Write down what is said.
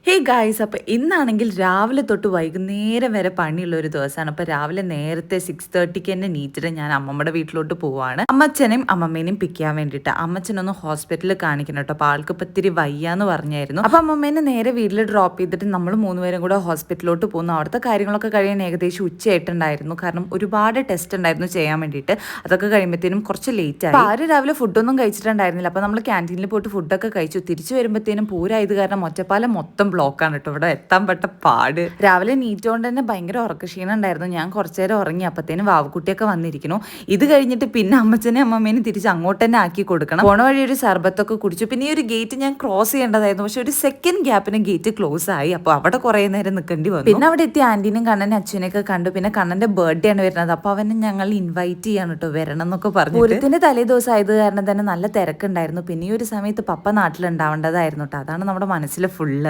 Hey guys, അപ്പോൾ ഇന്നാണെങ്കിൽ രാവിലെ തൊട്ട് വൈകുന്നേരം വരെ പണിയുള്ള ഒരു ദിവസമാണ്. അപ്പോൾ രാവിലെ നേരത്തെ 6:30ക്ക് തന്നെ നീറ്റിട്ട് ഞാൻ അമ്മമ്മയുടെ വീട്ടിലോട്ട് പോവാണ്. അമ്മച്ചനെയും അമ്മമ്മേനെയും പിക്ക് ചെയ്യാൻ വേണ്ടിയിട്ട്. അമ്മച്ചനൊന്ന് ഹോസ്പിറ്റലിൽ കാണിക്കണം കേട്ടോ. അപ്പോൾ ആൾക്ക് ഇപ്പം ഇത്തിരി വയ്യാന്ന് പറഞ്ഞായിരുന്നു. അപ്പോൾ അമ്മമ്മേനെ നേരെ വീട്ടിൽ ഡ്രോപ്പ് ചെയ്തിട്ട് നമ്മൾ മൂന്നുപേരും കൂടെ ഹോസ്പിറ്റലിലോട്ട് പോകുന്നു. അവിടുത്തെ കാര്യങ്ങളൊക്കെ കഴിയാൻ ഏകദേശം ഉച്ചയായിട്ടുണ്ടായിരുന്നു. കാരണം ഒരുപാട് ടെസ്റ്റ് ഉണ്ടായിരുന്നു ചെയ്യാൻ വേണ്ടിയിട്ട്. അതൊക്കെ കഴിയുമ്പോഴത്തേനും കുറച്ച് ലേറ്റ് ആയി. ആരും രാവിലെ ഫുഡൊന്നും കഴിച്ചിട്ടുണ്ടായിരുന്നില്ല. അപ്പോൾ നമ്മൾ ക്യാൻറ്റീനിൽ പോയിട്ട് ഫുഡൊക്കെ കഴിച്ചു. തിരിച്ചു വരുമ്പോഴത്തേനും പൂരായത് കാരണം ഒറ്റപ്പാലം മൊത്തം ബ്ലോക്കാണ് കേട്ടോ. ഇവിടെ എത്താൻ പെട്ട പാട്. രാവിലെ നീറ്റോണ്ട് തന്നെ ഭയങ്കര ഉറക്കക്ഷീണം ഉണ്ടായിരുന്നു. ഞാൻ കുറച്ചു നേരം ഉറങ്ങി. അപ്പത്തേനും വാവക്കുട്ടിയൊക്കെ വന്നിരിക്കുന്നു. ഇത് കഴിഞ്ഞിട്ട് പിന്നെ അമ്മച്ചനെ അമ്മമ്മേനെ തിരിച്ച് അങ്ങോട്ട് തന്നെ ആക്കി കൊടുക്കണം. പോണ വഴി ഒരു സർബത്തൊക്കെ കുടിച്ചു. പിന്നെ ഈ ഒരു ഗേറ്റ് ഞാൻ ക്രോസ് ചെയ്യേണ്ടതായിരുന്നു. പക്ഷെ ഒരു സെക്കൻഡ് ഗ്യാപ്പിന് ഗേറ്റ് ക്ലോസ് ആയി. അപ്പോൾ അവിടെ കുറേ നേരം നിൽക്കേണ്ടി വന്നു. പിന്നെ അവിടെ എത്തി ആന്റീനും കണ്ണനും അച്ഛനെയൊക്കെ കണ്ടു. പിന്നെ കണ്ണന്റെ ബർത്ത്ഡേ ആണ് വരുന്നത്. അപ്പോൾ അവനെ ഞങ്ങൾ ഇൻവൈറ്റ് ചെയ്യാണ് കേട്ടോ, വരണം എന്നൊക്കെ പറഞ്ഞു. പൂരത്തിന്റെ തലേ ദിവസം ആയത് കാരണം തന്നെ നല്ല തിരക്കുണ്ടായിരുന്നു. പിന്നെ ഈ ഒരു സമയത്ത് പപ്പ നാട്ടിലുണ്ടാവേണ്ടതായിരുന്നു കേട്ടോ. അതാണ് നമ്മുടെ മനസ്സിൽ ഫുള്ള്.